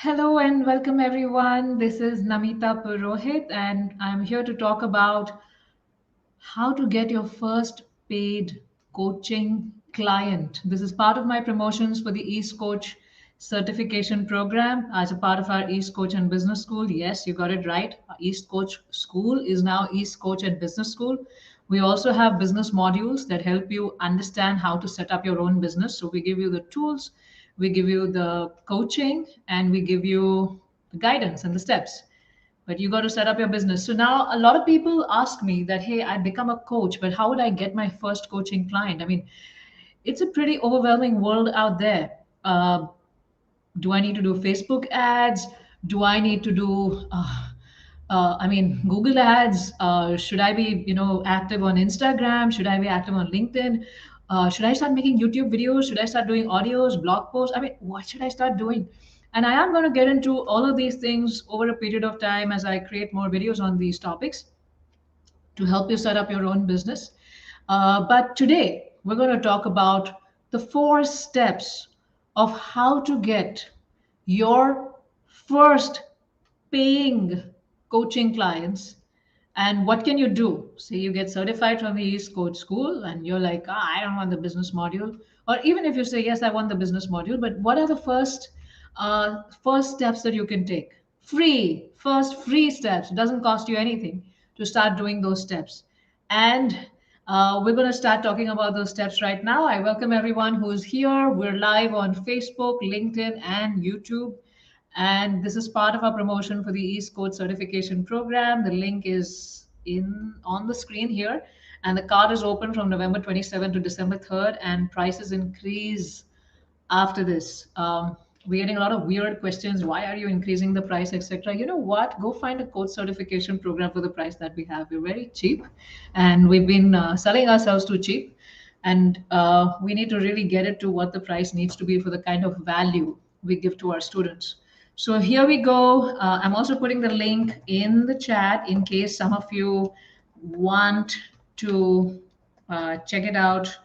Hello and welcome everyone. This is Namita Purohit, and I'm here to talk about how to get your first paid coaching client. This is part of my promotions for the East Coach certification program as a part of our East Coach and Business School. Yes, you got it right. Our East Coach School is now East Coach and Business School. We also have business modules that help you understand how to set up your own business. So we give you the tools, we give you the coaching, and we give you the guidance and the steps, but you got to set up your business. So now a lot of people ask me that, hey, I become a coach, but how would I get my first coaching client? I mean, it's a pretty overwhelming world out there. Do I need to do Facebook ads? Do I need to do Google ads? Should I be, active on Instagram? Should I be active on LinkedIn? Should I start making YouTube videos? Should I start doing audios, blog posts? I mean, what should I start doing? And I am going to get into all of these things over a period of time as I create more videos on these topics to help you set up your own business. But today, we're going to talk about the 4 steps of how to get your first paying coaching clients. And what can you do? Say you get certified from the East Coach School and you're like, I don't want the business module. Or even if you say, yes, I want the business module, but what are the first steps that you can take? Free steps. It doesn't cost you anything to start doing those steps. And we're going to start talking about those steps right now. I welcome everyone who is here. We're live on Facebook, LinkedIn, and YouTube. And this is part of our promotion for the East Coast certification program. The link is in on the screen here. And the card is open from November 27th to December 3rd, and prices increase after this. We're getting a lot of weird questions. Why are you increasing the price, etc.? You know what? Go find a coach certification program for the price that we have. We're very cheap, and we've been selling ourselves too cheap. And we need to really get it to what the price needs to be for the kind of value we give to our students. So here we go. I'm also putting the link in the chat in case some of you want to check it out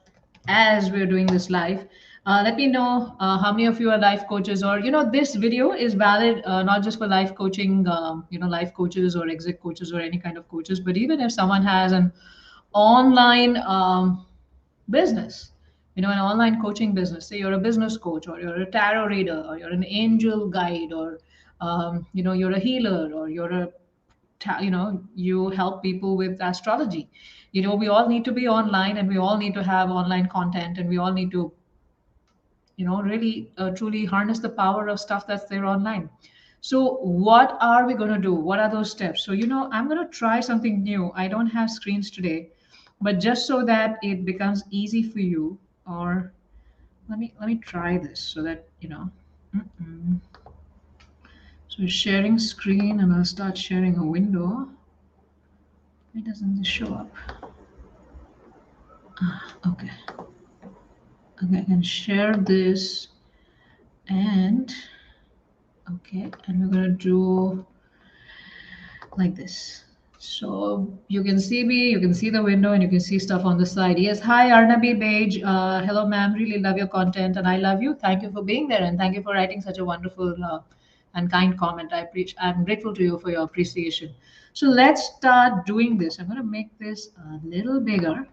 as we're doing this live. Let me know how many of you are life coaches, or this video is valid not just for life coaching, life coaches or exit coaches or any kind of coaches, but even if someone has an online business, an online coaching business. Say you're a business coach, or you're a tarot reader, or you're an angel guide, or you're a healer, or you help people with astrology. We all need to be online, and we all need to have online content, and we all need to really truly harness the power of stuff that's there online. So what are we going to do? What are those steps? So I'm going to try something new. I don't have screens today, but just so that it becomes easy for you, or let me try this so that mm-mm. So sharing screen, and I'll start sharing a window. Why doesn't this show up? Okay, I can share this, and okay, and we're gonna do like this. So you can see me, you can see the window, and you can see stuff on the side. Yes, hi Arnabi Bej. Hello ma'am, really love your content, and I love you. Thank you for being there, and thank you for writing such a wonderful and kind comment. I'm grateful to you for your appreciation. So let's start doing this. I'm going to make this a little bigger.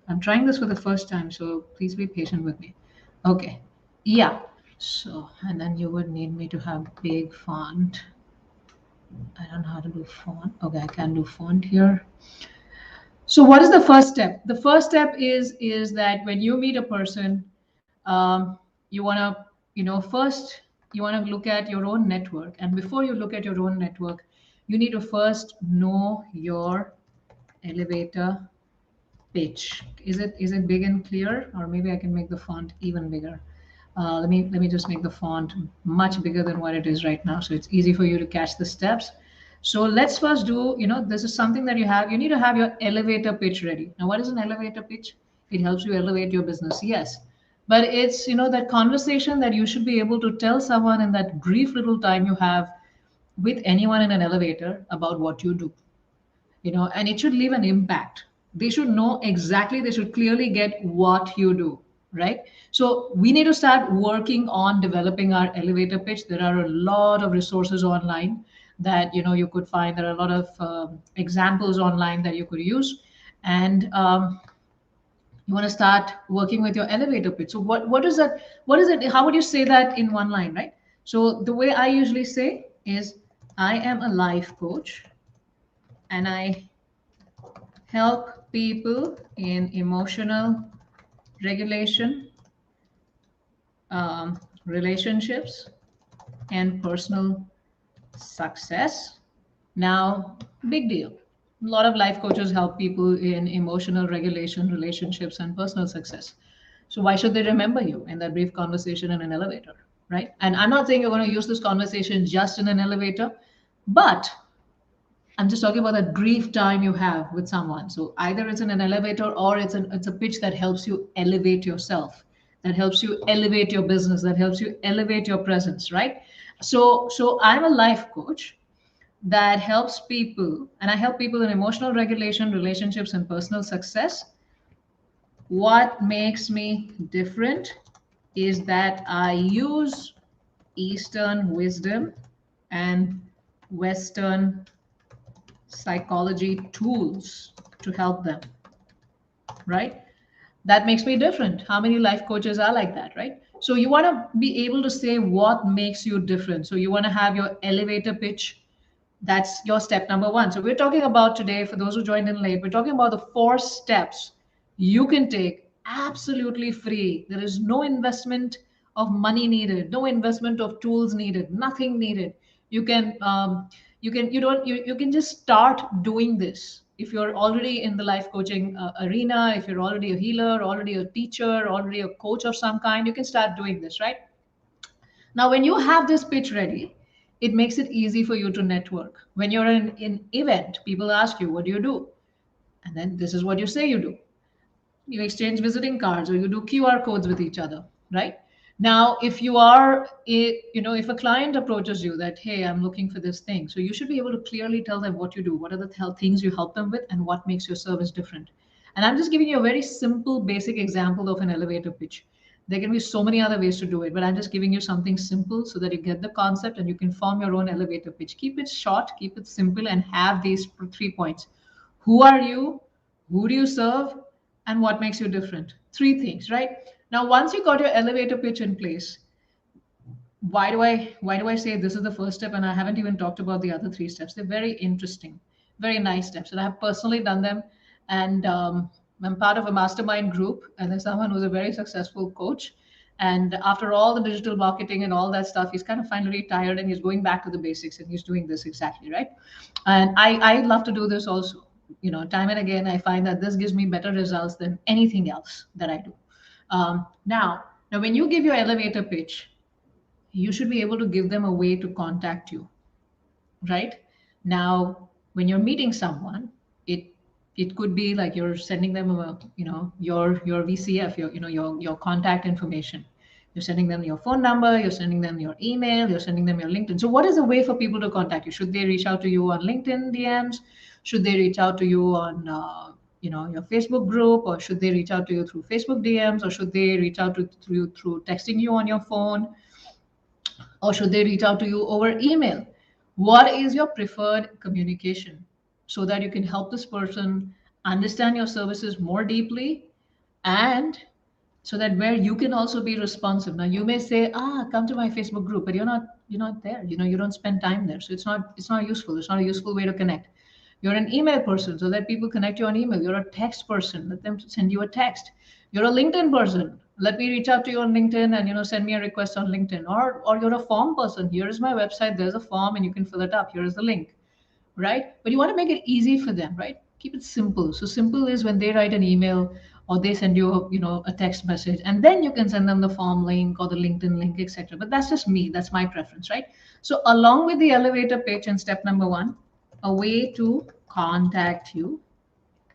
I'm trying this for the first time, so please be patient with me. Okay, yeah. So, and then you would need me to have big font. I don't know how to do font. Okay, I can do font here. So what is the first step? The first step is that when you meet a person, you want to, first you want to look at your own network. And before you look at your own network, you need to first know your elevator pitch. Is it big and clear? Or maybe I can make the font even bigger. Let me just make the font much bigger than what it is right now, so it's easy for you to catch the steps. So let's first do, this is something that you need to have your elevator pitch ready. Now, what is an elevator pitch? It helps you elevate your business, yes. But it's, that conversation that you should be able to tell someone in that brief little time you have with anyone in an elevator about what you do, and it should leave an impact. They should know exactly, they should clearly get what you do. right? So we need to start working on developing our elevator pitch. There are a lot of resources online that you could find. There are a lot of examples online that you could use, and you want to start working with your elevator pitch. So what is that? What is it? How would you say that in one line, right? So the way I usually say is, I am a life coach and I help people in emotional regulation, relationships, and personal success. Now, big deal. A lot of life coaches help people in emotional regulation, relationships, and personal success. So, why should they remember you in that brief conversation in an elevator, right? And I'm not saying you're going to use this conversation just in an elevator, but I'm just talking about that brief time you have with someone. So either it's in an elevator or it's a pitch that helps you elevate yourself, that helps you elevate your business, that helps you elevate your presence, right? So I'm a life coach that helps people, and I help people in emotional regulation, relationships, and personal success. What makes me different is that I use Eastern wisdom and Western psychology tools to help them, right? That makes me different. How many life coaches are like that, right? So you want to be able to say what makes you different. So you want to have your elevator pitch. That's your step number one. So we're talking about today, for those who joined in late, we're talking about the 4 steps you can take absolutely free. There is no investment of money needed, no investment of tools needed, nothing needed. You can you don't you can just start doing this. If you're already in the life coaching arena, if you're already a healer, already a teacher, already a coach of some kind, you can start doing this, right? Now, when you have this pitch ready, it makes it easy for you to network. When you're in an event, people ask you, what do you do? And then this is what you say you do. You exchange visiting cards or you do QR codes with each other, right? Now, if you are, if a client approaches you that, hey, I'm looking for this thing, so you should be able to clearly tell them what you do, what are the things you help them with, and what makes your service different. And I'm just giving you a very simple, basic example of an elevator pitch. There can be so many other ways to do it, but I'm just giving you something simple so that you get the concept and you can form your own elevator pitch. Keep it short, keep it simple, and have these 3 points. Who are you? Who do you serve? And what makes you different? 3 things, right? Now, once you got your elevator pitch in place, why do I say this is the first step and I haven't even talked about the other 3 steps? They're very interesting, very nice steps, and I have personally done them. And I'm part of a mastermind group, and there's someone who's a very successful coach. And after all the digital marketing and all that stuff, he's kind of finally retired and he's going back to the basics and he's doing this exactly, right? And I love to do this also. Time and again, I find that this gives me better results than anything else that I do. Now, when you give your elevator pitch, you should be able to give them a way to contact you, right? Now, when you're meeting someone, it it could be like you're sending them your VCF, your contact information. You're sending them your phone number, you're sending them your email, you're sending them your LinkedIn. So what is a way for people to contact you? Should they reach out to you on LinkedIn DMs? Should they reach out to you on your Facebook group, or should they reach out to you through Facebook DMs, or should they reach out to you through texting you on your phone, or should they reach out to you over email? What is your preferred communication so that you can help this person understand your services more deeply, and so that where you can also be responsive. Now you may say, come to my Facebook group, but you're not there. You don't spend time there, so it's not useful. It's not a useful way to connect. You're an email person, so that people connect you on email. You're a text person, let them send you a text. You're a LinkedIn person, let me reach out to you on LinkedIn and send me a request on LinkedIn. Or you're a form person, here is my website, there's a form and you can fill it up, here is the link, right? But you want to make it easy for them, right? Keep it simple. So simple is when they write an email or they send you a text message, and then you can send them the form link or the LinkedIn link, etc. But that's just me, that's my preference, right? So along with the elevator pitch and step number one, a way to contact you.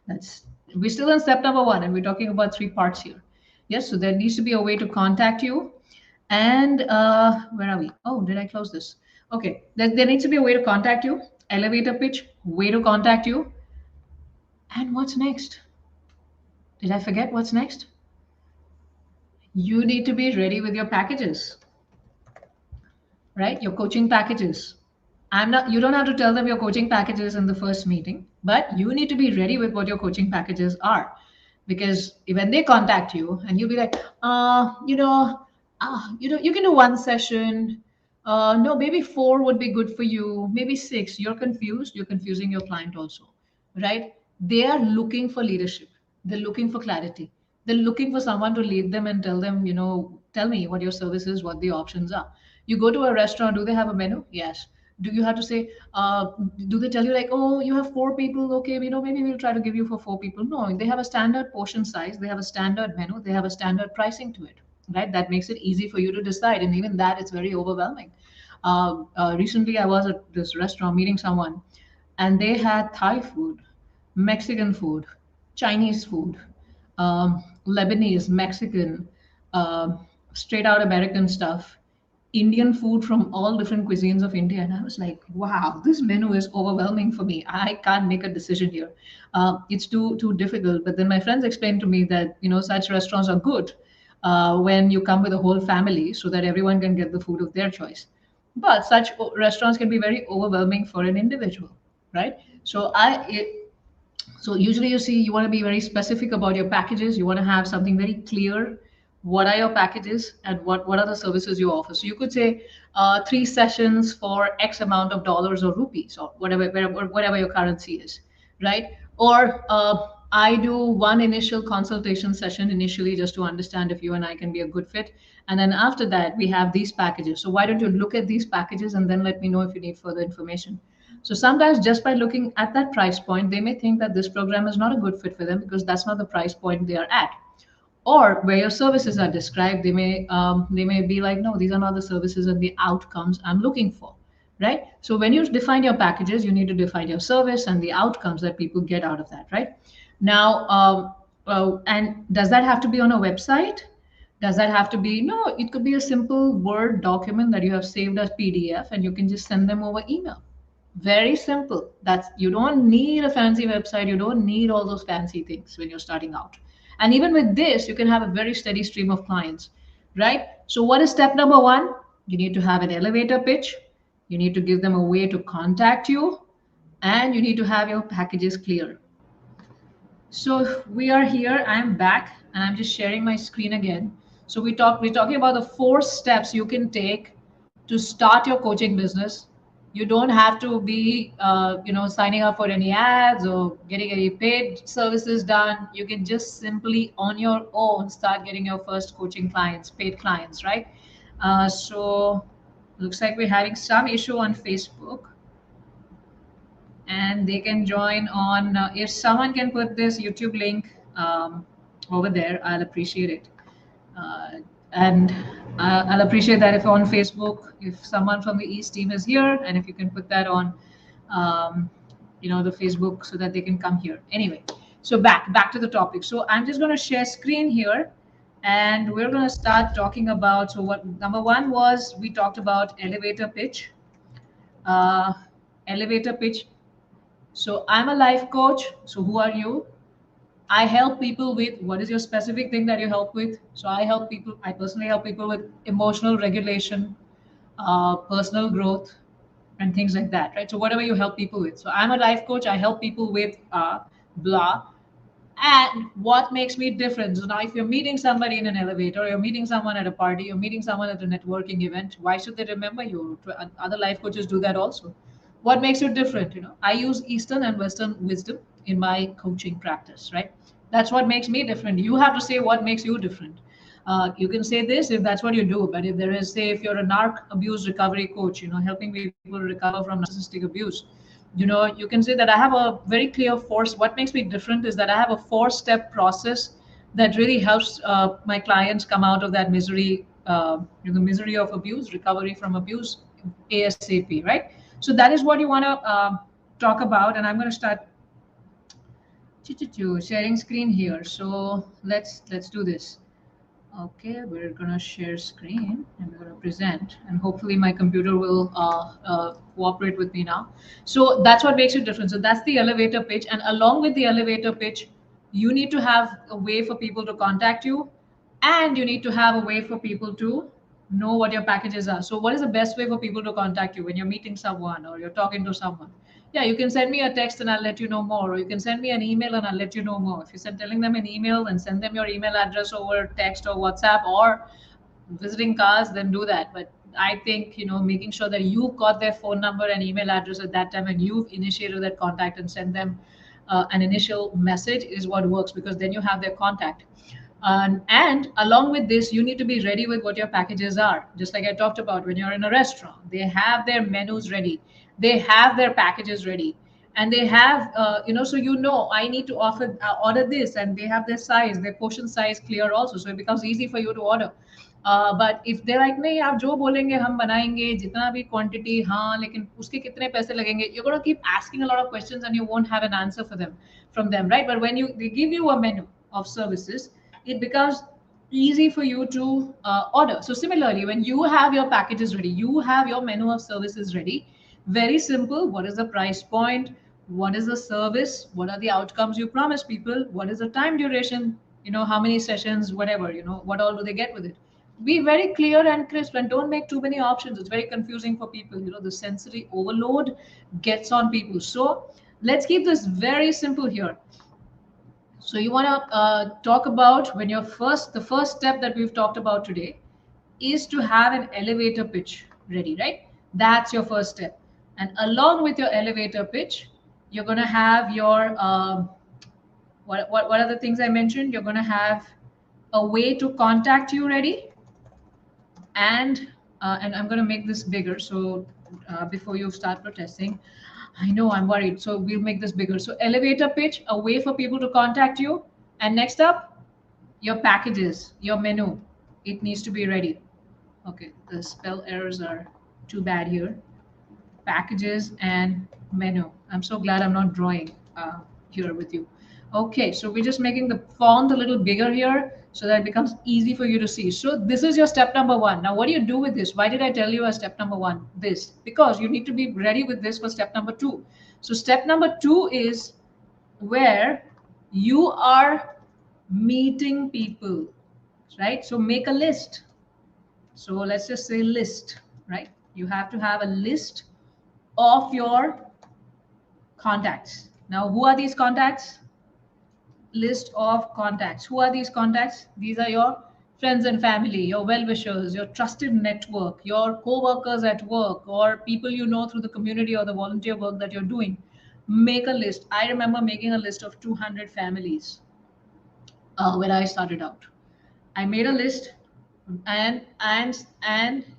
That's We're still in step number one, and we're talking about 3 parts here. Yes, so there needs to be a way to contact you. And where are we? Oh, did I close this? Okay, there needs to be a way to contact you. Elevator pitch, way to contact you. And what's next? Did I forget what's next? You need to be ready with your packages, right? Your coaching packages. You don't have to tell them your coaching packages in the first meeting, but you need to be ready with what your coaching packages are. Because when they contact you and you'll be like, you can do one session. No, maybe four would be good for you. Maybe six. You're confused. You're confusing your client also, right? They are looking for leadership. They're looking for clarity. They're looking for someone to lead them and tell them, tell me what your service is, what the options are. You go to a restaurant, do they have a menu? Yes. Do you have to say, do they tell you like, oh, you have four people? Okay, maybe we'll try to give you for four people. No, they have a standard portion size, they have a standard menu, they have a standard pricing to it, right? That makes it easy for you to decide. And even that, it's very overwhelming. Recently, I was at this restaurant meeting someone, and they had Thai food, Mexican food, Chinese food, Lebanese, Mexican, straight out American stuff, Indian food from all different cuisines of India. And I was like, wow, this menu is overwhelming for me. I can't make a decision here. It's too difficult. But then my friends explained to me that such restaurants are good when you come with a whole family, so that everyone can get the food of their choice. But such restaurants can be very overwhelming for an individual, right? So usually you see, you want to be very specific about your packages. You want to have something very clear. What are your packages and what are the services you offer? So you could say 3 sessions for X amount of dollars or rupees or whatever your currency is, right? Or I do one initial consultation session initially just to understand if you and I can be a good fit. And then after that, we have these packages. So why don't you look at these packages and then let me know if you need further information? So sometimes just by looking at that price point, they may think that this program is not a good fit for them because that's not the price point they are at. Or where your services are described, they may be like, no, these are not the services and the outcomes I'm looking for, right? So when you define your packages, you need to define your service and the outcomes that people get out of that, right? Now, and does that have to be on a website? Does that have to be? No, it could be a simple Word document that you have saved as PDF and you can just send them over email. Very simple. That's You don't need a fancy website. You don't need all those fancy things when you're starting out. And even with this, you can have a very steady stream of clients, right? So what is step number one? You need to have an elevator pitch. You need to give them a way to contact you, and you need to have your packages clear. So we are here. I'm back, and I'm just sharing my screen again. So we're talking about the 4 steps you can take to start your coaching business. You don't have to be, signing up for any ads or getting any paid services done. You can just simply on your own start getting your first coaching clients, paid clients, right? So looks like we're having some issue on Facebook, and they can join on. If someone can put this YouTube link over there, I'll appreciate it. uh, and I'll appreciate that if on Facebook, if someone from the East team is here, and if you can put that on, um, the Facebook, so that they can come here. Anyway, so back to the topic. So I'm just going to share screen here, and we're going to start talking about. So what number one was, we talked about elevator pitch. Uh, Elevator pitch. So I'm a life coach. So who are you? I help people with, what is your specific thing that you help with? So I personally help people with emotional regulation, personal growth, and things like that, right? So whatever you help people with. So I'm a life coach. I help people with blah. And what makes me different? So now, if you're meeting somebody in an elevator, or you're meeting someone at a party, you're meeting someone at a networking event, why should they remember you? Other life coaches do that also. What makes you different? I use Eastern and Western wisdom in my coaching practice, right? That's what makes me different. You have to say what makes you different. You can say this if that's what you do, but if there is, say, if you're a narc abuse recovery coach, helping people recover from narcissistic abuse, you can say that I have a very clear force. What makes me different is that I have a 4-step process that really helps my clients come out of that misery, the misery of abuse, recovery from abuse, ASAP, right? So that is what you want to talk about, and I'm going to start sharing screen here. So let's do this. Okay, we're gonna share screen and we're gonna present, and hopefully my computer will cooperate with me now. So that's what makes you different. So that's the elevator pitch, and along with the elevator pitch, you need to have a way for people to contact you, And you need to have a way for people to know what your packages are. So what is the best way for people to contact you when you're meeting someone or you're talking to someone? Yeah, you can send me a text and I'll let you know more, or you can send me an email and I'll let you know more. If you're telling them an email, then send them your email address over text or WhatsApp, or visiting cars, then do that. But I think, making sure that you've got their phone number and email address at that time and you've initiated that contact and send them an initial message is what works, because then you have their contact. And along with this, you need to be ready with what your packages are. Just like I talked about, when you're in a restaurant, they have their menus ready, they have their packages ready, and they have, so I need to order this, and they have their size, their portion size clear also, so it becomes easy for you to order. But if they're like, नहीं आप जो बोलेंगे हम बनाएंगे जितना भी quantity, हाँ लेकिन उसके कितने पैसे लगेंगे, you're going to keep asking a lot of questions and you won't have an answer for them from them, right? But when they give you a menu of services, it becomes easy for you to order. So similarly, when you have your packages ready, you have your menu of services ready, very simple. What is the price point? What is the service? What are the outcomes you promise people? What is the time duration? How many sessions, whatever, what all do they get with it? Be very clear and crisp, and don't make too many options. It's very confusing for people. The sensory overload gets on people. So let's keep this very simple here. So you want to talk about when the first step that we've talked about today is to have an elevator pitch ready, right? That's your first step. And along with your elevator pitch, you're going to have your, what are the things I mentioned? You're going to have a way to contact you ready. And I'm going to make this bigger. So before you start protesting, I know I'm worried. So we'll make this bigger. So elevator pitch, a way for people to contact you. And next up, your packages, your menu. It needs to be ready. Okay, the spell errors are too bad here. Packages and menu. I'm so glad I'm not drawing here with you. Okay, so we're just making the font a little bigger here so that it becomes easy for you to see. So this is your step number one. Now, what do you do with this? Why did I tell you as step number one this? Because you need to be ready with this for step number two. So step number two is where you are meeting people, right? So make a list. So let's just say list, right? You have to have a list of your contacts. Now, who are these contacts? List of contacts. Who are these contacts? These are your friends and family, your well-wishers, your trusted network, your co-workers at work, or people you know through the community or the volunteer work that you're doing. Make a list. I remember making a list of 200 families when I started out. I made a list, and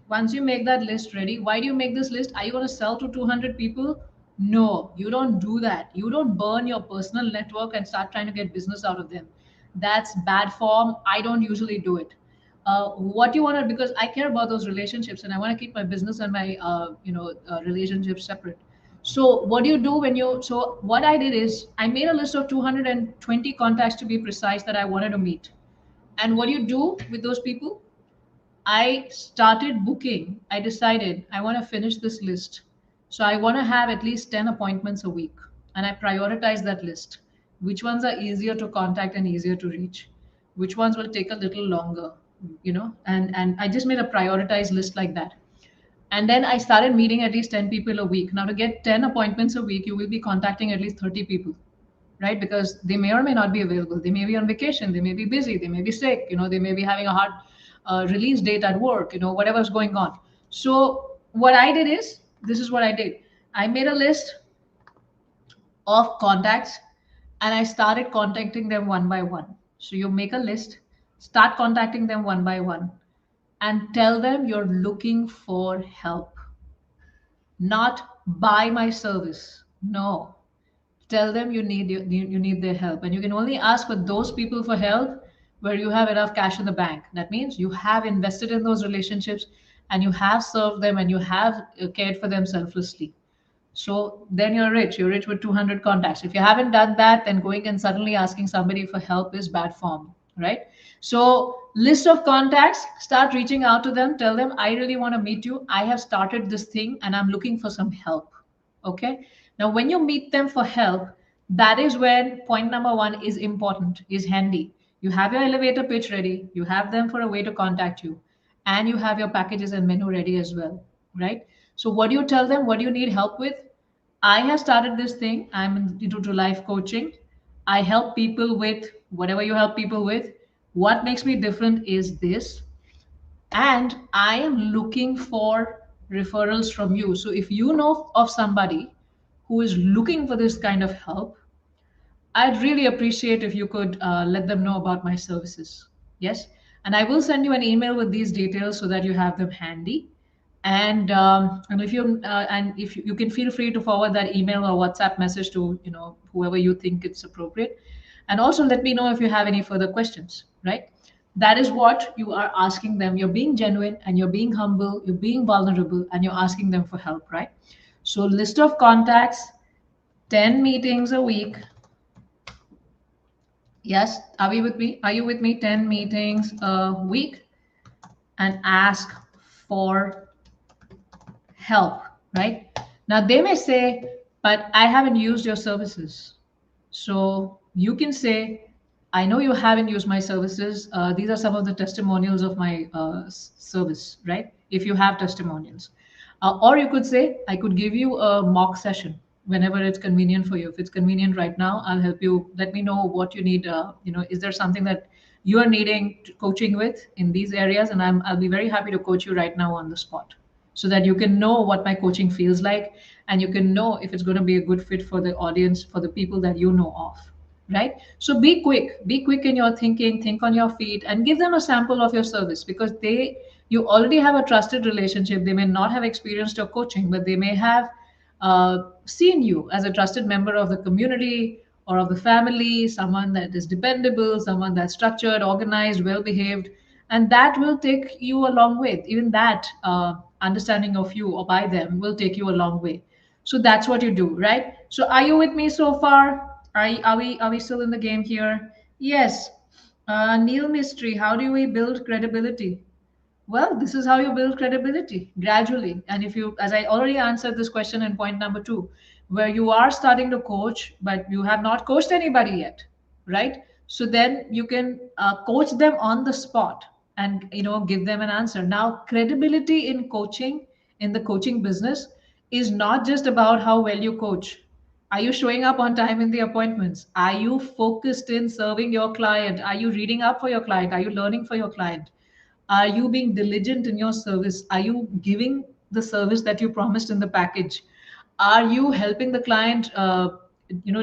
once you make that list ready, why do you make this list? Are you going to sell to 200 people? No, you don't do that. You don't burn your personal network and start trying to get business out of them. That's bad form. I don't usually do it. What you want to, because I care about those relationships and I want to keep my business and my relationships separate. So what do you do when you? So what I did is I made a list of 220 contacts, to be precise, that I wanted to meet. And what do you do with those people? I started booking. I decided I want to finish this list. So I want to have at least 10 appointments a week. And I prioritize that list. Which ones are easier to contact and easier to reach? Which ones will take a little longer? And I just made a prioritized list like that. And then I started meeting at least 10 people a week. Now, to get 10 appointments a week, you will be contacting at least 30 people, right? Because they may or may not be available. They may be on vacation. They may be busy. They may be sick. They may be having a hard release date at work. Whatever's going on. So what I did is, this is what I did. I made a list of contacts and I started contacting them one by one. So you make a list, start contacting them one by one, and tell them you're looking for help, not buy my service. No, tell them you need their help, and you can only ask for those people for help where you have enough cash in the bank. That means you have invested in those relationships and you have served them and you have cared for them selflessly. So then you're rich with 200 contacts. If you haven't done that, then going and suddenly asking somebody for help is bad form, right? So list of contacts, start reaching out to them, tell them, I really want to meet you. I have started this thing and I'm looking for some help. Okay. Now, when you meet them for help, that is when point number one is important, is handy. You have your elevator pitch ready, you have them for a way to contact you, and you have your packages and menu ready as well, right? So, what do you tell them? What do you need help with? I have started this thing. I'm into life coaching. I help people with whatever you help people with. What makes me different is this, and I am looking for referrals from you. So if you know of somebody who is looking for this kind of help, I'd really appreciate if you could let them know about my services. Yes, and I will send you an email with these details so that you have them handy. And if you can feel free to forward that email or WhatsApp message to whoever you think it's appropriate, and also let me know if you have any further questions. Right, that is what you are asking them. You're being genuine and you're being humble. You're being vulnerable and you're asking them for help. Right. So list of contacts, 10 meetings a week. Yes, are we with me? Are you with me? 10 meetings a week and ask for help, right? Now they may say, but I haven't used your services. So you can say, I know you haven't used my services. These are some of the testimonials of my service, right? If you have testimonials. Or you could say, I could give you a mock session whenever it's convenient for you. If it's convenient right now, I'll help you. Let me know what you need. Is there something that you are needing coaching with in these areas? And I'll be very happy to coach you right now on the spot so that you can know what my coaching feels like and you can know if it's going to be a good fit for the audience, for the people that you know of, right? So be quick in your thinking, think on your feet, and give them a sample of your service, because you already have a trusted relationship. They may not have experienced your coaching, but they may have seen you as a trusted member of the community or of the family, someone that is dependable, someone that's structured, organized, well behaved, and that will take you a long way. Even that understanding of you or by them will take you a long way. So that's what you do, right? So are you with me so far? Are we still in the game here? Yes. Neil Mystery, how do we build credibility? Well, this is how you build credibility gradually. And if you, as I already answered this question in point number two, where you are starting to coach, but you have not coached anybody yet, right? So then you can coach them on the spot and give them an answer. Now, credibility in coaching, in the coaching business, is not just about how well you coach. Are you showing up on time in the appointments? Are you focused in serving your client? Are you reading up for your client? Are you learning for your client? Are you being diligent in your service? Are you giving the service that you promised in the package? Are you helping the client,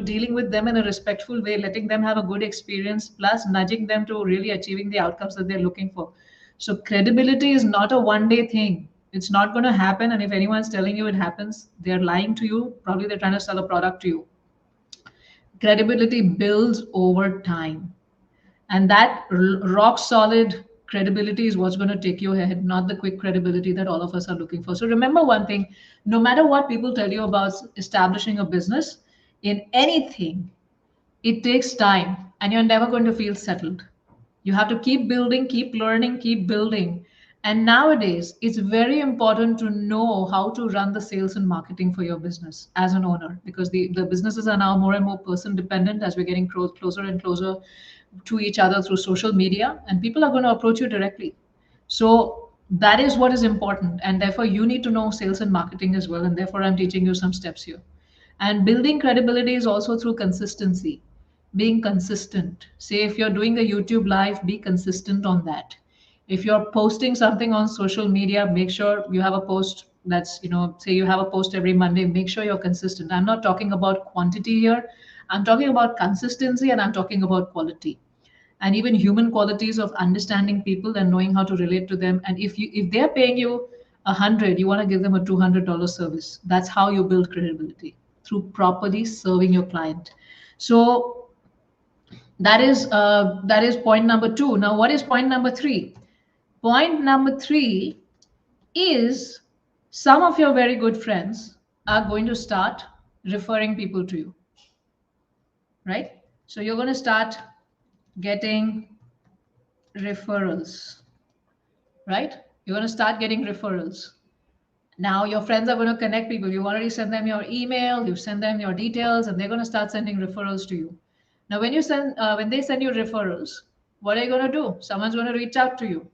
dealing with them in a respectful way, letting them have a good experience, plus nudging them to really achieving the outcomes that they're looking for? So credibility is not a one-day thing. It's not going to happen. And if anyone's telling you it happens, they're lying to you. Probably they're trying to sell a product to you. Credibility builds over time, and that rock solid credibility is what's going to take you ahead, not the quick credibility that all of us are looking for. So remember one thing: no matter what people tell you about establishing a business in anything, it takes time and you're never going to feel settled. You have to keep building, keep learning, keep building. And nowadays, it's very important to know how to run the sales and marketing for your business as an owner, because the businesses are now more and more person dependent as we're getting closer and closer to each other through social media, and people are going to approach you directly. So that is what is important. And therefore, you need to know sales and marketing as well. And therefore, I'm teaching you some steps here. And building credibility is also through consistency, being consistent. Say if you're doing a YouTube live, be consistent on that. If you're posting something on social media, make sure you have a post that's, say you have a post every Monday, make sure you're consistent. I'm not talking about quantity here. I'm talking about consistency and I'm talking about quality, and even human qualities of understanding people and knowing how to relate to them. And if they're paying you 100, you want to give them a $200 service. That's how you build credibility, through properly serving your client. So that is point number two. Now, what is point number three? Point number three is some of your very good friends are going to start referring people to you, right? So you're going to start getting referrals, right? You're going to start getting referrals. Now your friends are going to connect people. You already send them your email, you send them your details, and they're going to start sending referrals to you. Now, when they send you referrals, What are you going to do? Someone's going to reach out to you.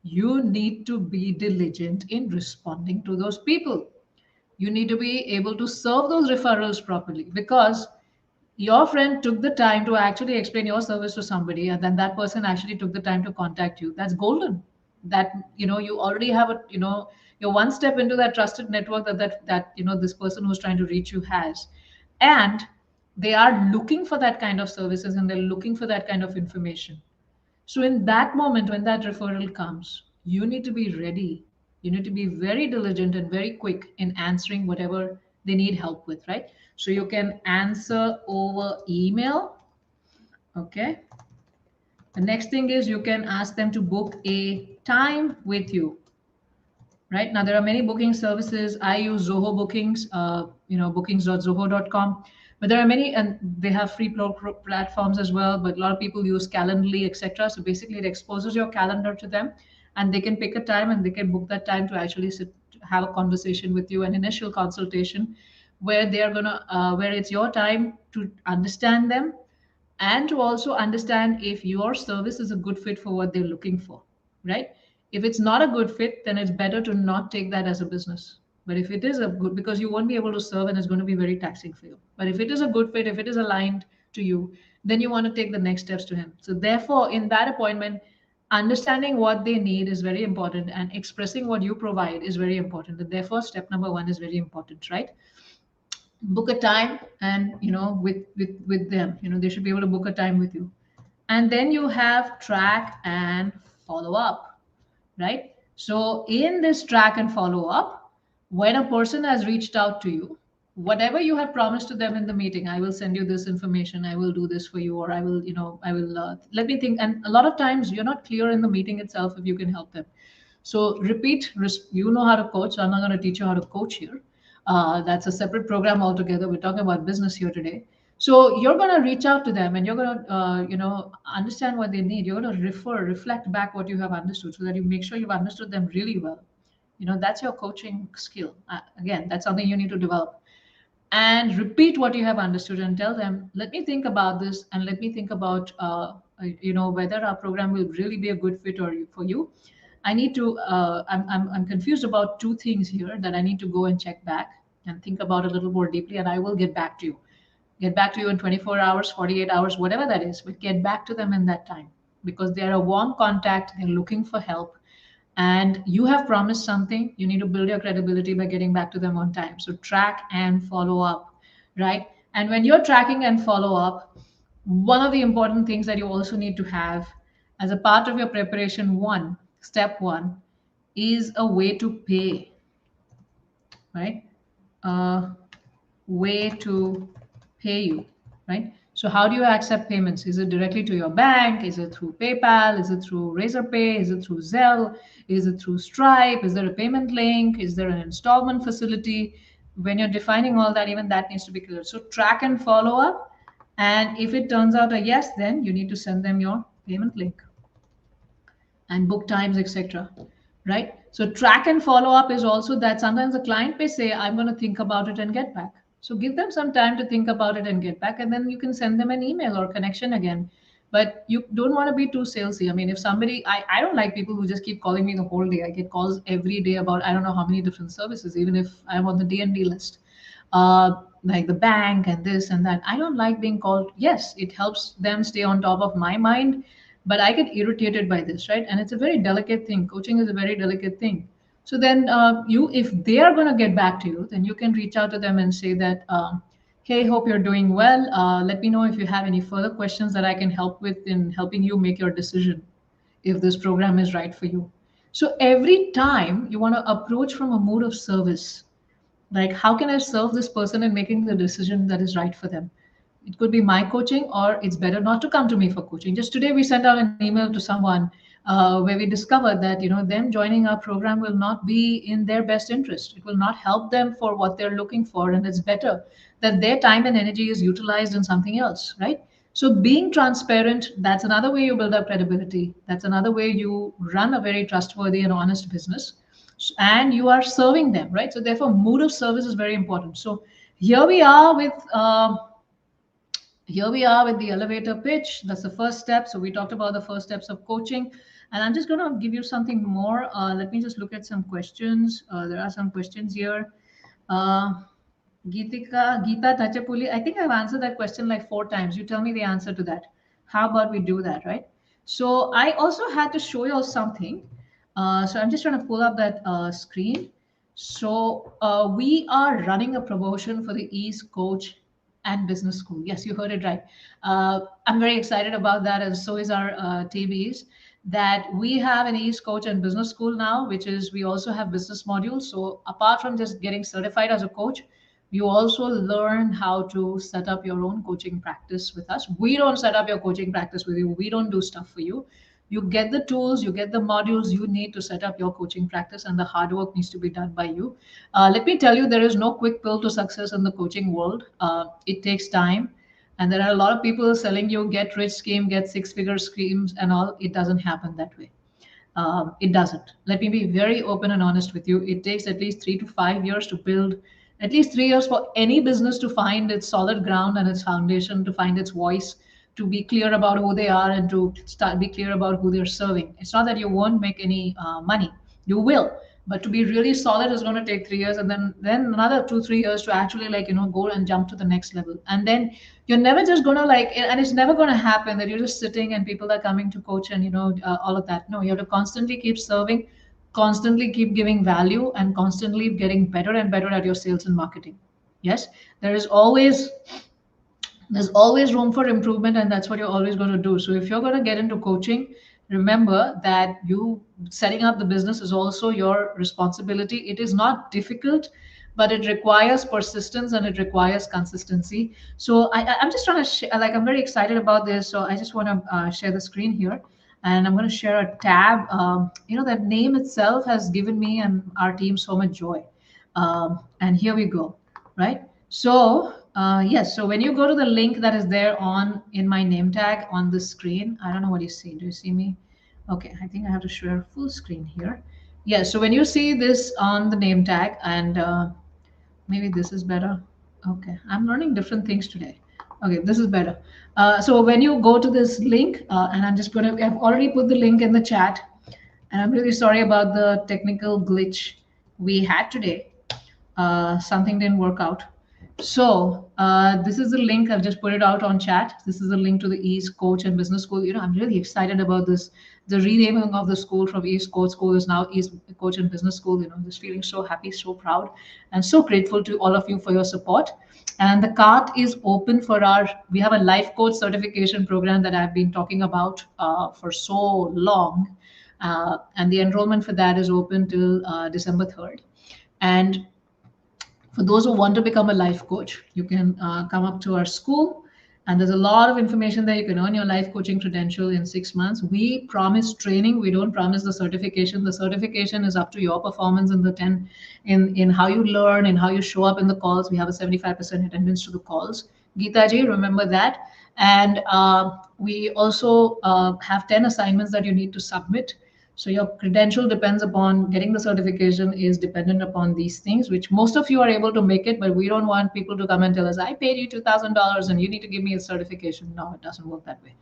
You need to be diligent in responding to those people. You need to be able to serve those referrals properly, because your friend took the time to actually explain your service to somebody, and then that person actually took the time to contact you. That's golden. That, you already have a, you're one step into that trusted network that this person who's trying to reach you has. And they are looking for that kind of services, and they're looking for that kind of information. So in that moment, when that referral comes, you need to be ready. You need to be very diligent and very quick in answering whatever they need help with, right? So you can answer over email. Okay. The next thing is you can ask them to book a time with you. Right now, there are many booking services. I use Zoho Bookings, bookings.zoho.com. But there are many, and they have free platforms as well. But a lot of people use Calendly, etc. So basically, it exposes your calendar to them, and they can pick a time and they can book that time to actually sit, have a conversation with you, an initial consultation, where they are gonna, where it's your time to understand them, and to also understand if your service is a good fit for what they're looking for, right? If it's not a good fit, then it's better to not take that as a business. But if it is a good, because you won't be able to serve and it's going to be very taxing for you. But if it is a good fit, if it is aligned to you, then you want to take the next steps to him. So therefore, in that appointment, understanding what they need is very important, and expressing what you provide is very important. And therefore, step number one is very important, right? Book a time, and with them, they should be able to book a time with you. And then you have track and follow up, right? So in this track and follow up, when a person has reached out to you, whatever you have promised to them in the meeting, I will send you this information, I will do this for you, or I will, I will, let me think. And a lot of times you're not clear in the meeting itself if you can help them. So repeat, you know how to coach. So I'm not going to teach you how to coach here. That's a separate program altogether. We're talking about business here today. So you're going to reach out to them, and you're going to, understand what they need. You're going to reflect back what you have understood, so that you make sure you've understood them really well. That's your coaching skill. Again, that's something you need to develop. And repeat what you have understood, and tell them, let me think about this, and let me think about, whether our program will really be a good fit or for you. I need to, I'm confused about two things here that I need to go and check back and think about a little more deeply, and I will get back to you. Get back to you in 24 hours, 48 hours, whatever that is, but get back to them in that time, because they're a warm contact, they're looking for help, and you have promised something. You need to build your credibility by getting back to them on time. So track and follow up, right? And when you're tracking and follow up, one of the important things that you also need to have as a part of your preparation, step one, is a way to pay, right? A way to pay you, right? So how do you accept payments? Is it directly to your bank? Is it through PayPal? Is it through Razorpay? Is it through Zelle? Is it through Stripe? Is there a payment link? Is there an installment facility? When you're defining all that, even that needs to be clear. So track and follow up. And if it turns out a yes, then you need to send them your payment link and book times, etc. Right? So track and follow up is also that sometimes the client may say, I'm going to think about it and get back. So give them some time to think about it and get back, and then you can send them an email or connection again. But you don't want to be too salesy. I mean, if somebody, I don't like people who just keep calling me the whole day. I get calls every day about I don't know how many different services, even if I'm on the D&D list, like the bank and this and that. I don't like being called. Yes, it helps them stay on top of my mind, but I get irritated by this, right? And it's a very delicate thing. Coaching is a very delicate thing. So then, if they are going to get back to you, then you can reach out to them and say that, hey, hope you're doing well. Let me know if you have any further questions that I can help with in helping you make your decision if this program is right for you. So every time you want to approach from a mood of service, like how can I serve this person in making the decision that is right for them? It could be my coaching, or it's better not to come to me for coaching. Just today we sent out an email to someone, where we discovered that them joining our program will not be in their best interest. It will not help them for what they're looking for, and it's better that their time and energy is utilized in something else, right? So being transparent, that's another way you build up credibility. That's another way you run a very trustworthy and honest business, and you are serving them, right? So therefore mood of service is very important. So here we are with Here we are with the elevator pitch. That's the first step. So we talked about the first steps of coaching. And I'm just going to give you something more. Let me just look at some questions. There are some questions here. Uh, Geeta Tachapuli, I think I've answered that question like 4 times. You tell me the answer to that. How about we do that, right? So I also had to show you all something. So I'm just trying to pull up that screen. So we are running a promotion for the East Coach and Business School. Yes, you heard it right. I'm very excited about that, and so is our TBs. That we have an East Coach and Business School now, which is we also have business modules. So apart from just getting certified as a coach, you also learn how to set up your own coaching practice with us. We don't set up your coaching practice with you. We don't do stuff for you. You get the tools, you get the modules you need to set up your coaching practice, and the hard work needs to be done by you. Let me tell you, there is no quick pill to success in the coaching world. It takes time. And there are a lot of people selling you get rich scheme, get six-figure schemes, and all. It doesn't happen that way. It doesn't. Let me be very open and honest with you. It takes at least 3 to 5 years to build, at least 3 years for any business to find its solid ground and its foundation, to find its voice, to be clear about who they are, and to start be clear about who they're serving. It's not that you won't make any money. You will. But to be really solid is going to take 3 years, and then another 2 3 years to actually, like, go and jump to the next level. And then you're never just going to, like, and it's never going to happen that you're just sitting and people are coming to coach and all of that. No, you have to constantly keep serving, constantly keep giving value, and constantly getting better and better at your sales and marketing. Yes, there is always there's always room for improvement, and that's what you're always going to do. So if you're going to get into coaching, remember that you setting up the business is also your responsibility. It is not difficult, but it requires persistence and it requires consistency. So I'm just trying to like, I'm very excited about this, so I just want to share the screen here, and I'm going to share a tab. That name itself has given me and our team so much joy. And here we go, right? So yes, so when you go to the link that is there on in my name tag on the screen, I don't know what you see. Do you see me? Okay, I think I have to share full screen here. Yes, so when you see this on the name tag, and maybe this is better. Okay, I'm learning different things today. Okay, this is better. So when you go to this link, and I've already put the link in the chat, and I'm really sorry about the technical glitch we had today. Something didn't work out. So this is the link. I've just put it out on chat. This is the link to the East Coach and Business School. I'm really excited about this. The renaming of the school from East Coach School is now East Coach and Business School. Just feeling so happy, so proud, and so grateful to all of you for your support. And the cart is open for we have a life coach certification program that I've been talking about for so long. And the enrollment for that is open till December 3rd. And for those who want to become a life coach, you can come up to our school, and there's a lot of information there. You can earn your life coaching credential in 6 months. We promise training. We don't promise the certification. The certification is up to your performance in the 10 in how you learn and how you show up in the calls. We have a 75% attendance to the calls. Geeta ji, remember that. And we also have 10 assignments that you need to submit. So your credential depends upon getting the certification is dependent upon these things, which most of you are able to make it, but we don't want people to come and tell us, I paid you $2,000 and you need to give me a certification. No, it doesn't work that way.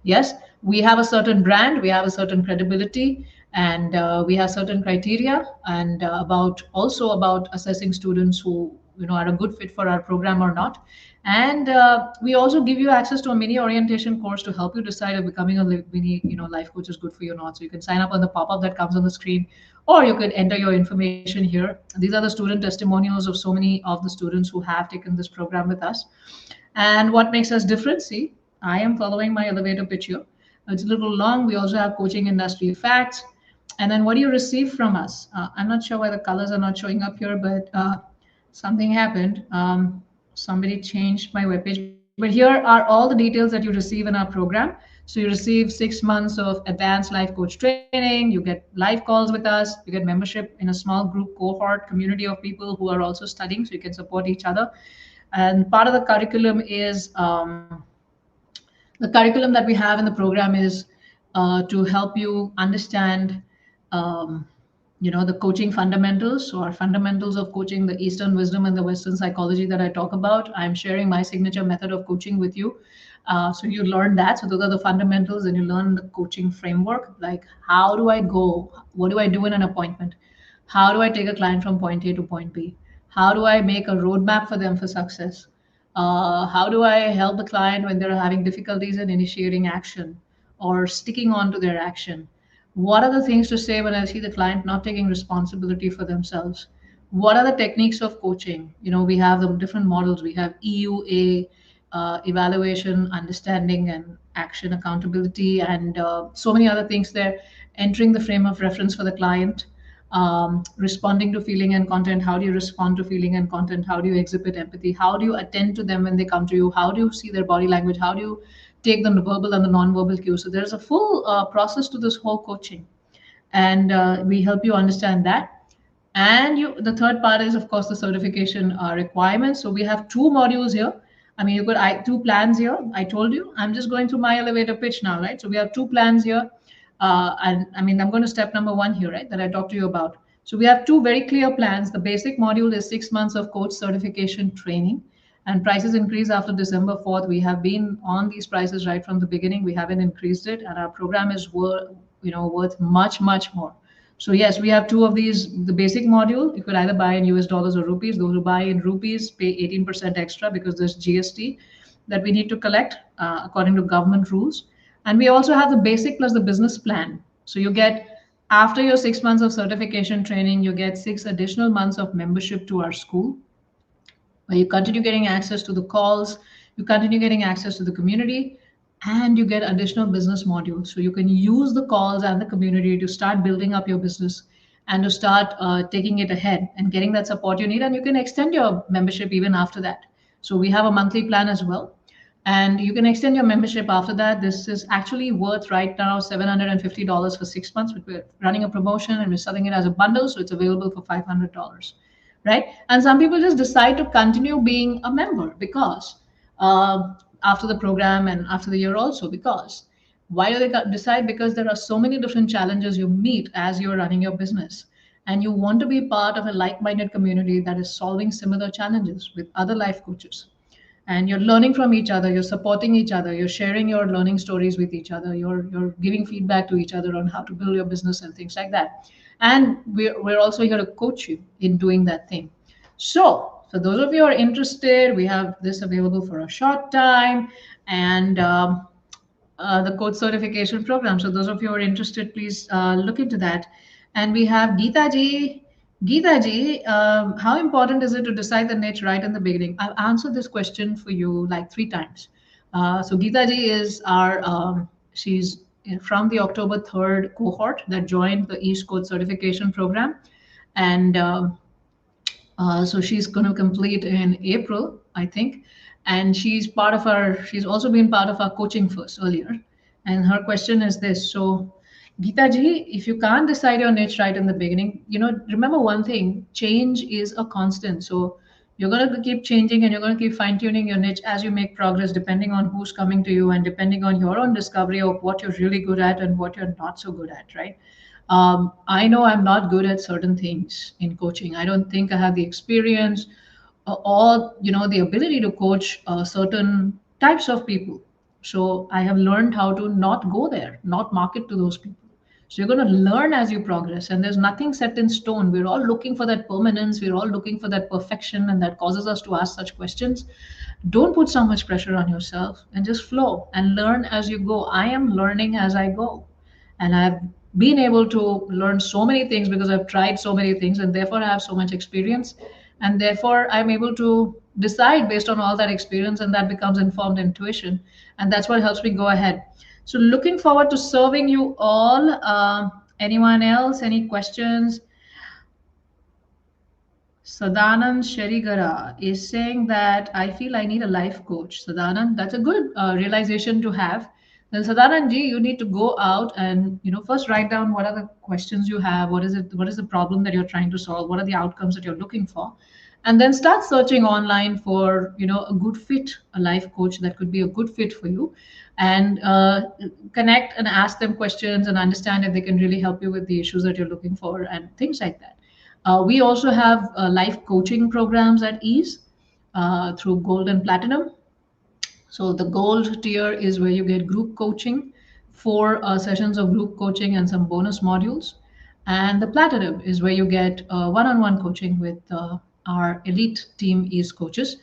Yes, we have a certain brand, we have a certain credibility, and we have certain criteria, and about assessing students who are a good fit for our program or not. And we also give you access to a mini orientation course to help you decide if becoming a mini life coach is good for you or not. So you can sign up on the pop-up that comes on the screen, or you could enter your information here. These are the student testimonials of so many of the students who have taken this program with us. And what makes us different? See, I am following my elevator pitch here. It's a little long. We also have coaching industry facts. And then what do you receive from us? I'm not sure why the colors are not showing up here, but something happened. Somebody changed my webpage. But here are all the details that you receive in our program. So you receive 6 months of advanced life coach training. You get live calls with us. You get membership in a small group cohort community of people who are also studying, so you can support each other. And part of the curriculum is the curriculum that we have in the program is to help you understand. the coaching fundamentals, so our fundamentals of coaching, the Eastern wisdom and the Western psychology that I talk about. I'm sharing my signature method of coaching with you. So you learn that. So those are the fundamentals, and you learn the coaching framework, like how do I go, what do I do in an appointment, how do I take a client from point A to point B, how do I make a roadmap for them for success, how do I help the client when they're having difficulties in initiating action or sticking on to their action. What are the things to say when I see the client not taking responsibility for themselves? What are the techniques of coaching? We have the different models. We have EUA, evaluation, understanding, and action, accountability, and so many other things there. Entering the frame of reference for the client, responding to feeling and content. How do you respond to feeling and content? How do you exhibit empathy? How do you attend to them when they come to you? How do you see their body language? How do you take the verbal and the non-verbal cues? So there's a full process to this whole coaching, and we help you understand that. And the third part is, of course, the certification requirements. So we have two modules here. I mean, you could two plans here. I told you, I'm just going through my elevator pitch now, right? So we have two plans here. And I mean, I'm going to step number one here, right, that I talked to you about. So we have two very clear plans. The basic module is 6 months of coach certification training, and prices increase after December 4th. We have been on these prices right from the beginning. We haven't increased it, and our program is worth much, much more. So yes, we have two of these. The basic module, you could either buy in US dollars or rupees. Those who buy in rupees pay 18% extra because there's GST that we need to collect according to government rules. And we also have the basic plus the business plan. So you get, after your 6 months of certification training, you get 6 additional months of membership to our school, where you continue getting access to the calls, you continue getting access to the community, and you get additional business modules. So you can use the calls and the community to start building up your business and to start taking it ahead and getting that support you need. And you can extend your membership even after that. So we have a monthly plan as well. And you can extend your membership after that. This is actually worth right now $750 for 6 months. But we're running a promotion and we're selling it as a bundle. So it's available for $500, right? And some people just decide to continue being a member because after the program and after the year also, because why do they decide? Because there are so many different challenges you meet as you're running your business, and you want to be part of a like-minded community that is solving similar challenges with other life coaches, and you're learning from each other, you're supporting each other, you're sharing your learning stories with each other, you're giving feedback to each other on how to build your business and things like that. And we're also here to coach you in doing that thing. So for those of you who are interested, we have this available for a short time, and the code certification program. So those of you who are interested, please look into that. And we have Geeta ji. Geeta ji, how important is it to decide the niche right in the beginning? I've answered this question for you like 3 times. So Geeta ji is she's from the October 3rd cohort that joined the East Code certification program. And so she's going to complete in April, I think. And she's also been part of our coaching first earlier. And her question is this. So, Geeta ji, if you can't decide your niche right in the beginning, remember one thing, change is a constant. So you're going to keep changing and you're going to keep fine tuning your niche as you make progress, depending on who's coming to you and depending on your own discovery of what you're really good at and what you're not so good at, right? I know I'm not good at certain things in coaching. I don't think I have the experience or the ability to coach certain types of people. So I have learned how to not go there, not market to those people. So you're going to learn as you progress, and there's nothing set in stone. We're all looking for that permanence. We're all looking for that perfection, and that causes us to ask such questions. Don't put so much pressure on yourself and just flow and learn as you go. I am learning as I go, and I've been able to learn so many things because I've tried so many things, and therefore I have so much experience, and therefore I'm able to decide based on all that experience, and that becomes informed intuition, and that's what helps me go ahead. So looking forward to serving you all. Anyone else, any questions? Sadanand Sherigara is saying that I feel I need a life coach. Sadanand, that's a good realization to have. Then Sadanand ji, you need to go out and first write down what are the questions you have. What is it? What is the problem that you're trying to solve? What are the outcomes that you're looking for? and then start searching online for a good fit, a life coach that could be a good fit for you, and connect and ask them questions and understand if they can really help you with the issues that you're looking for and things like that. We also have life coaching programs at ease through gold and platinum. So the gold tier is where you get group coaching, 4 sessions of group coaching and some bonus modules. And the platinum is where you get one-on-one coaching with our elite team is coaches.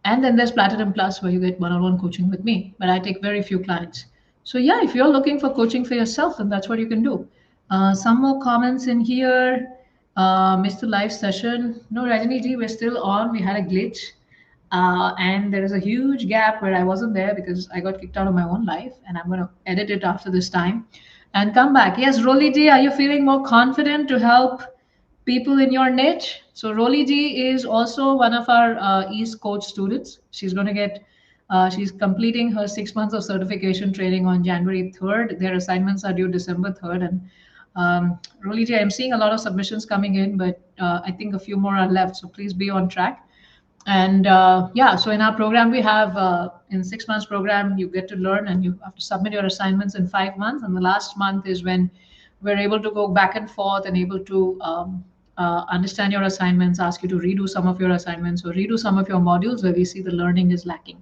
And then there's Platinum Plus where you get one-on-one coaching with me, but I take very few clients. So yeah, if you're looking for coaching for yourself, then that's what you can do. Some more comments in here. Missed the live session. No, Rajani ji, we're still on. We had a glitch. And there is a huge gap where I wasn't there because I got kicked out of my own life, and I'm going to edit it after this time and come back. Yes, Rolly ji, are you feeling more confident to help people in your niche? So Rolly ji is also one of our East Coach students. She's going to get, she's completing her 6 months of certification training on January 3rd. Their assignments are due December 3rd. And Rolly ji, I'm seeing a lot of submissions coming in, but I think a few more are left. So please be on track. And yeah, so in our program, we have in 6 months program, you get to learn and you have to submit your assignments in 5 months. And the last month is when we're able to go back and forth and able to understand your assignments, ask you to redo some of your assignments or redo some of your modules where we see the learning is lacking.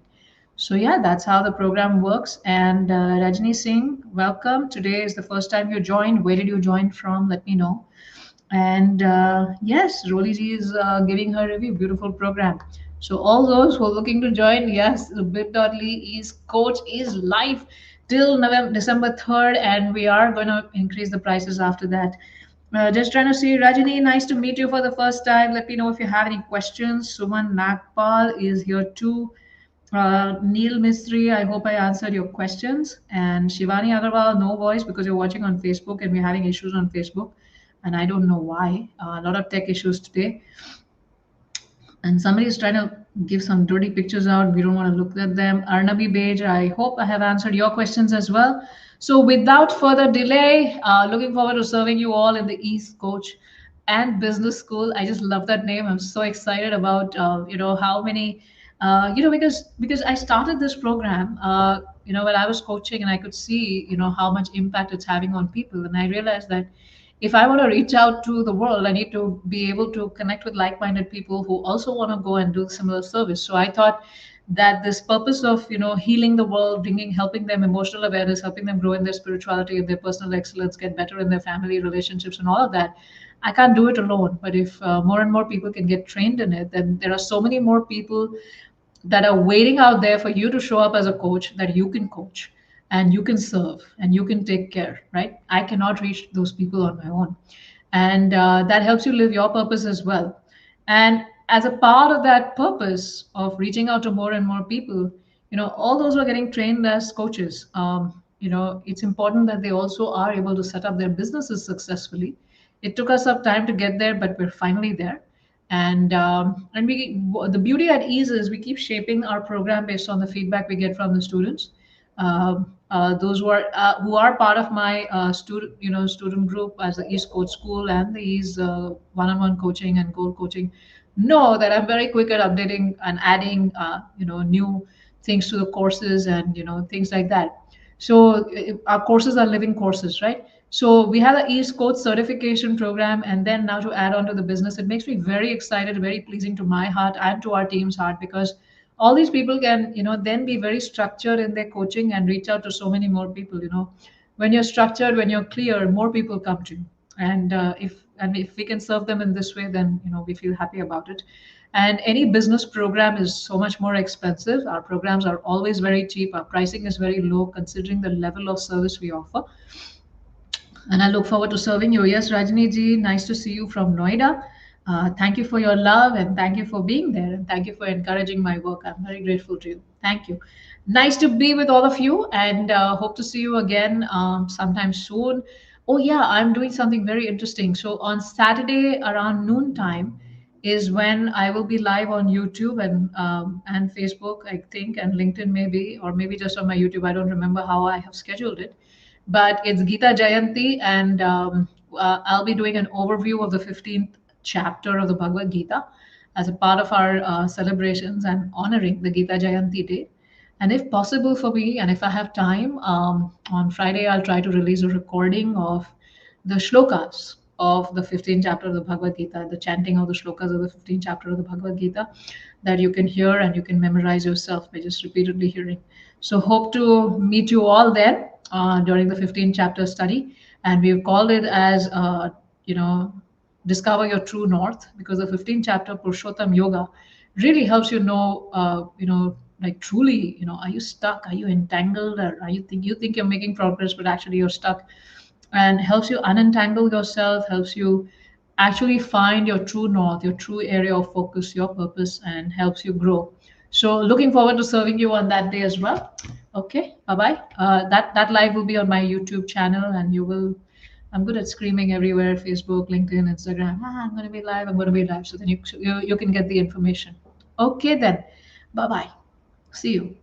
So yeah, that's how the program works. And Rajni Singh, welcome. Today is the first time you joined. Where did you join from? Let me know. And yes, Roli ji is giving her review. Beautiful program. So all those who are looking to join, yes, bit.ly is coach is live till November, December 3rd, and we are going to increase the prices after that. Just trying to see Rajini, nice to meet you for the first time. Let me know if you have any questions. Suman Nagpal is here too. Neil Mistry, I hope I answered your questions. And Shivani Agarwal, no voice because you're watching on Facebook and we're having issues on Facebook. And I don't know why. A lot of tech issues today. And somebody is trying to give some dirty pictures out. We don't want to look at them. Arnabi Bej, I hope I have answered your questions as well. So without further delay, looking forward to serving you all in the East Coach and Business School. I just love that name. I'm so excited about how many because I started this program when I was coaching and I could see how much impact it's having on people, and I realized that if I want to reach out to the world, I need to be able to connect with like-minded people who also want to go and do similar service. So I thought that this purpose of healing the world, bringing, helping them emotional awareness, helping them grow in their spirituality and their personal excellence, get better in their family relationships, and all of that, I can't do it alone. But if more and more people can get trained in it, then there are so many more people that are waiting out there for you to show up as a coach that you can coach and you can serve and you can take care, right? I cannot reach those people on my own. And that helps you live your purpose as well. And as a part of that purpose of reaching out to more and more people, all those who are getting trained as coaches, it's important that they also are able to set up their businesses successfully. It took us some time to get there, but we're finally there. And we the beauty at ease is we keep shaping our program based on the feedback we get from the students. Those who are part of my student group as the East Coach School and the East one-on-one coaching and goal coaching know that I'm very quick at updating and adding new things to the courses and things like that. So our courses are living courses, right? So we have the East Coach certification program, and then now to add on to the business, it makes me very excited, very pleasing to my heart and to our team's heart, because all these people can then be very structured in their coaching and reach out to so many more people. When you're structured, when you're clear, more people come to you, and if we can serve them in this way, then we feel happy about it. And any business program is so much more expensive. Our programs are always very cheap. Our pricing is very low considering the level of service we offer, and I look forward to serving you. Yes, Rajni ji, nice to see you from Noida. Thank you for your love and thank you for being there and thank you for encouraging my work. I'm very grateful to you. Thank you. Nice to be with all of you, and hope to see you again sometime soon. Oh yeah, I'm doing something very interesting. So on Saturday around noontime is when I will be live on YouTube and Facebook, I think, and LinkedIn maybe, or maybe just on my YouTube. I don't remember how I have scheduled it, but it's Gita Jayanti, and I'll be doing an overview of the 15th chapter of the Bhagavad Gita. as a part of our celebrations and honoring the Gita Jayanti Day. And if possible for me, and if I have time, on Friday, I'll try to release a recording of the shlokas of the 15th chapter of the Bhagavad Gita, the chanting of the shlokas of the 15th chapter of the Bhagavad Gita that you can hear and you can memorize yourself by just repeatedly hearing. So, hope to meet you all then during the 15th chapter study. And we've called it as, discover your true north, because the 15th chapter, Purushottam Yoga, really helps you know, like truly, are you stuck? Are you entangled? Or are you think you're making progress, but actually you're stuck? And helps you unentangle yourself, helps you actually find your true north, your true area of focus, your purpose, and helps you grow. So looking forward to serving you on that day as well. Okay, bye bye. That live will be on my YouTube channel, and you will. I'm good at screaming everywhere: Facebook, LinkedIn, Instagram. Ah, I'm going to be live. I'm going to be live. So then you can get the information. Okay then. Bye bye. See you.